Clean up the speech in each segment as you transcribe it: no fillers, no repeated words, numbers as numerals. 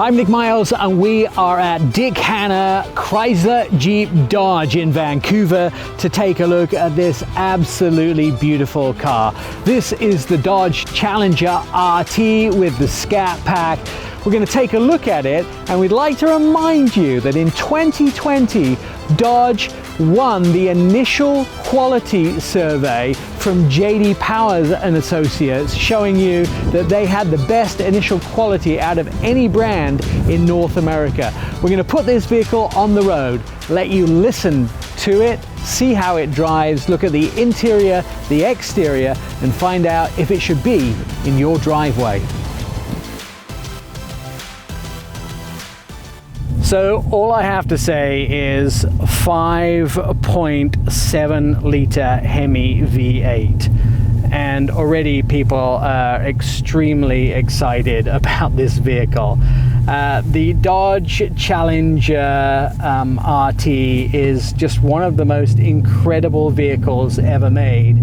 I'm Nick Miles and we are at Dick Hanna Chrysler Jeep Dodge in Vancouver to take a look at this absolutely beautiful car. This is the Dodge Challenger RT with the Scat Pack. We're going to take a look at it, and we'd like to remind you that in 2020 Dodge won the initial quality survey from J.D. Powers and Associates, showing you that they had the best initial quality out of any brand in North America. We're going to put this vehicle on the road, let you listen to it, see how it drives, look at the interior, the exterior, and find out if it should be in your driveway. So all I have to say is 5.7 litre Hemi V8, and already people are extremely excited about this vehicle. The Dodge Challenger RT is just one of the most incredible vehicles ever made,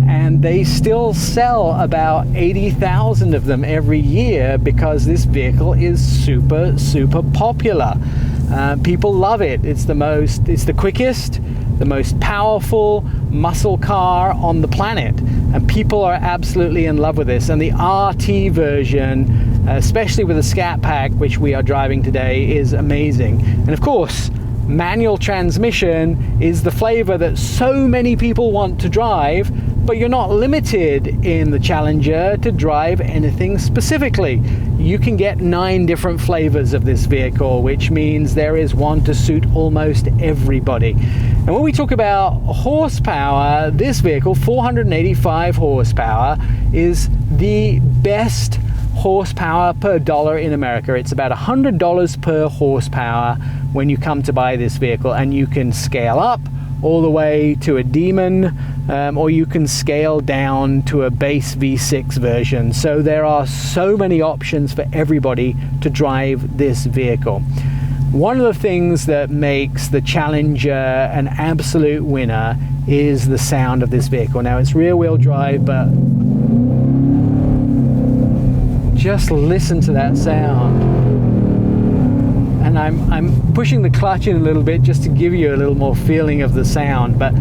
and they still sell about 80,000 of them every year because this vehicle is super popular. People love it. It's the quickest, the most powerful muscle car on the planet, and people are absolutely in love with this. And the RT version, especially with the Scat Pack, which we are driving today, is amazing. And of course, manual transmission is the flavor that so many people want to drive, but you're not limited in the Challenger to drive anything specifically. You can get 9 different flavors of this vehicle, which means there is one to suit almost everybody. And when we talk about horsepower, this vehicle, 485 horsepower, is the best horsepower per dollar in America. It's about $100 per horsepower when you come to buy this vehicle, and you can scale up all the way to a Demon, or you can scale down to a base V6 version. So there are so many options for everybody to drive this vehicle. One of the things that makes the Challenger an absolute winner is the sound of this vehicle. Now, it's rear-wheel drive, but just listen to that sound. And I'm pushing the clutch in a little bit just to give you a little more feeling of the sound, but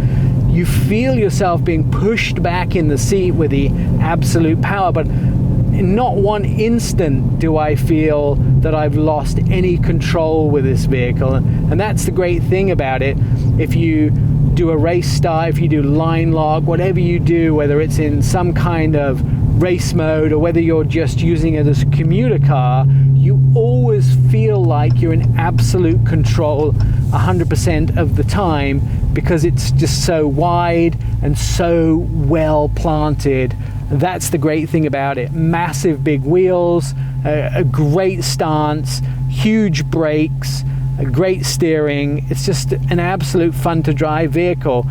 you feel yourself being pushed back in the seat with the absolute power. But in not one instant do I feel that I've lost any control with this vehicle. And that's the great thing about it. If you do a race start, if you do line lock, whatever you do, whether it's in some kind of race mode or whether you're just using it as a commuter car, you always feel like you're in absolute control 100% of the time, because it's just so wide and so well planted. That's the great thing about it. Massive big wheels, a great stance, huge brakes, a great steering. It's just an absolute fun to drive vehicle,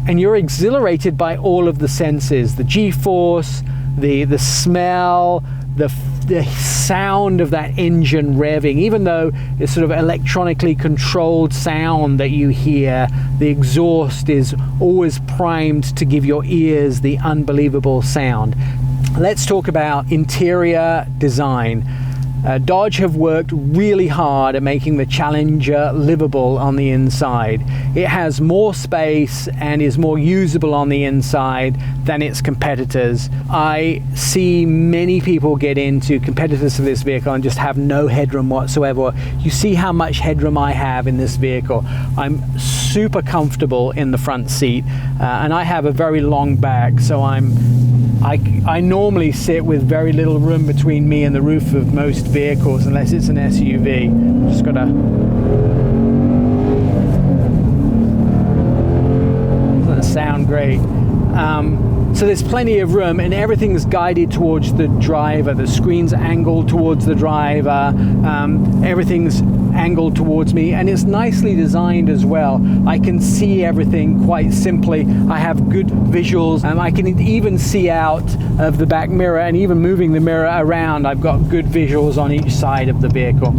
and you're exhilarated by all of the senses, the G-force, the smell, the sound of that engine revving. Even though it's sort of electronically controlled sound that you hear, the exhaust is always primed to give your ears the unbelievable sound. Let's talk about interior design. Dodge have worked really hard at making the Challenger livable on the inside. It has more space and is more usable on the inside than its competitors. I see many people get into competitors to this vehicle and just have no headroom whatsoever. You see how much headroom I have in this vehicle. I'm super comfortable in the front seat, and I have a very long back, so I normally sit with very little room between me and the roof of most vehicles, unless it's an SUV. Just gotta... Doesn't sound great. So there's plenty of room, and everything's guided towards the driver. The screen's angled towards the driver. Everything's angled towards me, and it's nicely designed as well. I can see everything quite simply. I have good visuals, and I can even see out of the back mirror, and even moving the mirror around, I've got good visuals on each side of the vehicle.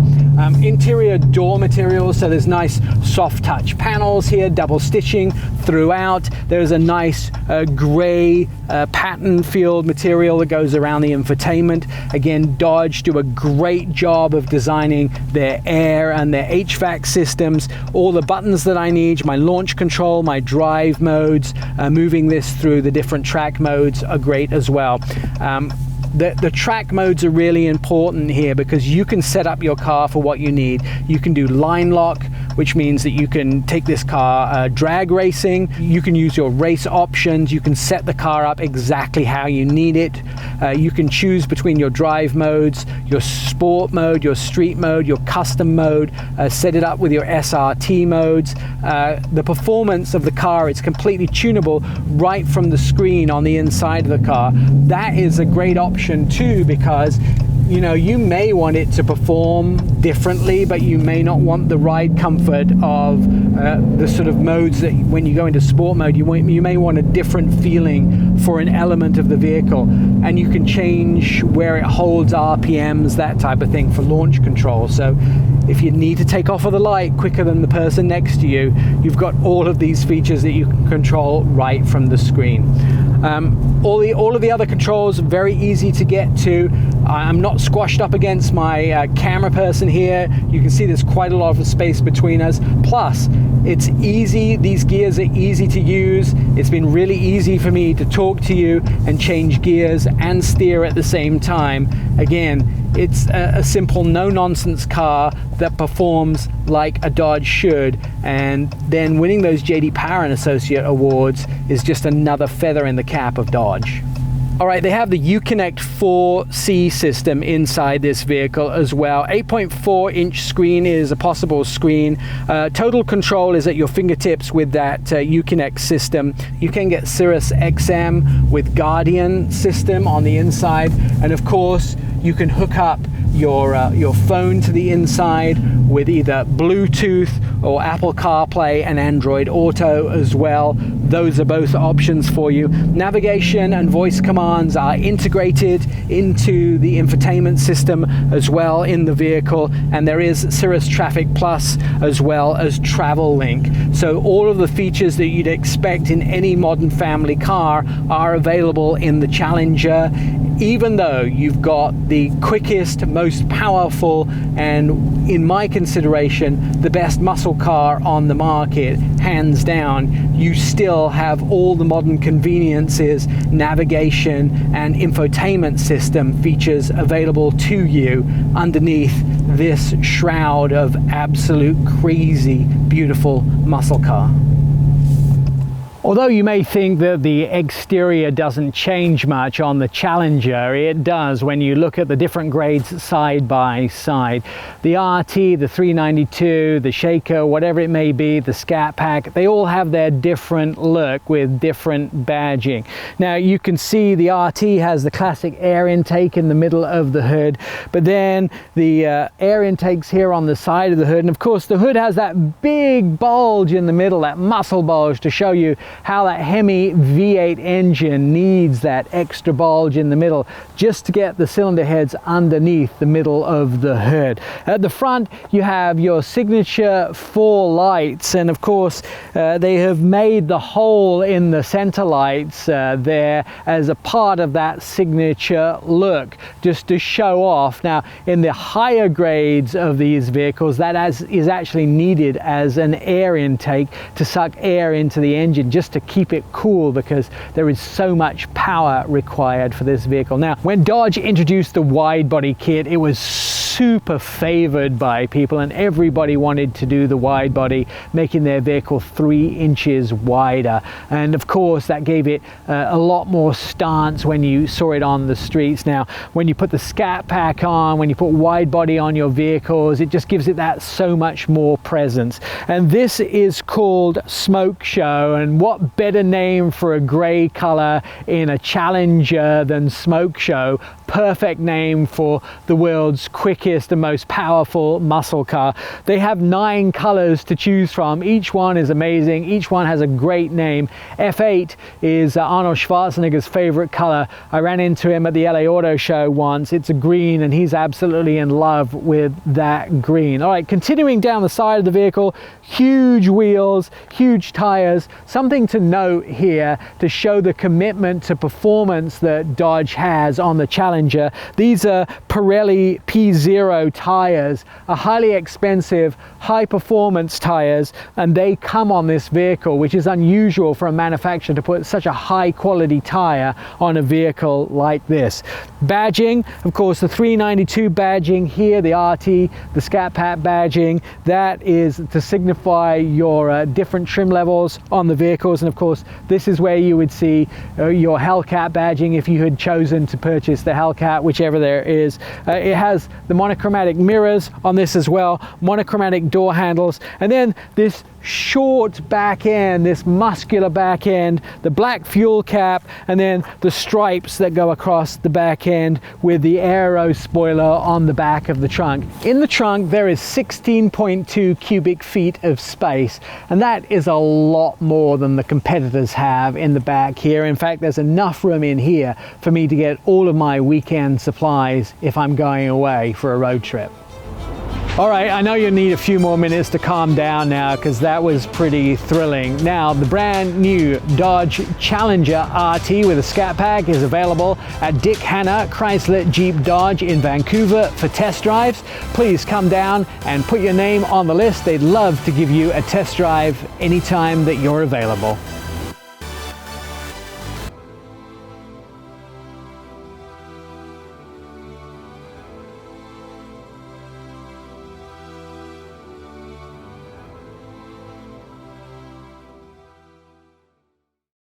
Interior door materials, so there's nice soft touch panels here, double stitching throughout. There's a nice gray lovely pattern field material that goes around the infotainment. Again, Dodge do a great job of designing their air and their HVAC systems. All the buttons that I need, my launch control, my drive modes, moving this through the different track modes are great as well. The track modes are really important here because you can set up your car for what you need. You can do line lock, which means that you can take this car drag racing. You can use your race options. You can set the car up exactly how you need it. You can choose between your drive modes, your sport mode, your street mode, your custom mode, set it up with your SRT modes. The performance of the car, it's completely tunable right from the screen on the inside of the car. That is a great option too, because you know, you may want it to perform differently, but you may not want the ride comfort of the sort of modes that when you go into sport mode, you may want a different feeling for an element of the vehicle. And you can change where it holds RPMs, that type of thing, for launch control. So if you need to take off of the light quicker than the person next to you, you've got all of these features that you can control right from the screen. All of the other controls are very easy to get to. I'm not squashed up against my camera person here. You can see there's quite a lot of space between us. Plus, it's easy. These gears are easy to use. It's been really easy for me to talk to you and change gears and steer at the same time. Again, it's a simple, no-nonsense car that performs like a Dodge should, and then winning those J.D. Power and Associate awards is just another feather in the cap of Dodge. All right, they have the Uconnect 4C system inside this vehicle as well. 8.4-inch screen is a possible screen. Total control is at your fingertips with that Uconnect system. You can get Sirius XM with Guardian system on the inside, and of course, you can hook up your phone to the inside with either Bluetooth or Apple CarPlay and Android Auto as well. Those are both options for you. Navigation and voice commands are integrated into the infotainment system as well in the vehicle, and there is Sirius Traffic Plus as well as Travel Link. So all of the features that you'd expect in any modern family car are available in the Challenger, even though you've got the quickest, most powerful, and in my consideration, the best muscle car on the market, hands down. You still have all the modern conveniences, navigation, and infotainment system features available to you underneath this shroud of absolute crazy, beautiful muscle car. Although you may think that the exterior doesn't change much on the Challenger, it does when you look at the different grades side by side. The RT, the 392, the Shaker, whatever it may be, the Scat Pack, they all have their different look with different badging. Now you can see the RT has the classic air intake in the middle of the hood, but then the air intakes here on the side of the hood, and of course the hood has that big bulge in the middle, that muscle bulge, to show you how that Hemi V8 engine needs that extra bulge in the middle just to get the cylinder heads underneath the middle of the hood. At the front you have your signature 4 lights, and of course they have made the hole in the center lights there as a part of that signature look, just to show off. Now in the higher grades of these vehicles, that is actually needed as an air intake to suck air into the engine just to keep it cool, because there is so much power required for this vehicle. Now, when Dodge introduced the wide body kit, it was super favored by people, and everybody wanted to do the wide body, making their vehicle 3 inches wider. And of course, that gave it a lot more stance when you saw it on the streets. Now, when you put the Scat Pack on, when you put wide body on your vehicles, it just gives it that so much more presence. And this is called Smoke Show, and what better name for a gray color in a Challenger than Smoke Show? Perfect name for the world's quickest sleekest and most powerful muscle car. They have 9 colors to choose from. Each one is amazing. Each one has a great name. F8 is Arnold Schwarzenegger's favorite color. I ran into him at the LA Auto Show once. It's a green and he's absolutely in love with that green. All right, continuing down the side of the vehicle, huge wheels, huge tires. Something to note here to show the commitment to performance that Dodge has on the Challenger. These are Pirelli P0 tires, are highly expensive, high performance tires, and they come on this vehicle, which is unusual for a manufacturer to put such a high quality tire on a vehicle like this. Badging, of course, the 392 badging here, the RT, the Scat Pack badging, that is to signify your different trim levels on the vehicles. And of course, this is where you would see your Hellcat badging if you had chosen to purchase the Hellcat, whichever there is. It has the monochromatic mirrors on this as well, monochromatic door handles, and then this short back end, this muscular back end, the black fuel cap, and then the stripes that go across the back end with the aero spoiler on the back of the trunk. In the trunk there is 16.2 cubic feet of space, and that is a lot more than the competitors have in the back here. In fact, there's enough room in here for me to get all of my weekend supplies if I'm going away for a road trip. All right, I know you need a few more minutes to calm down now because that was pretty thrilling. Now, the brand new Dodge Challenger RT with a Scat Pack is available at Dick Hanna Chrysler Jeep Dodge in Vancouver for test drives. Please come down and put your name on the list. They'd love to give you a test drive anytime that you're available.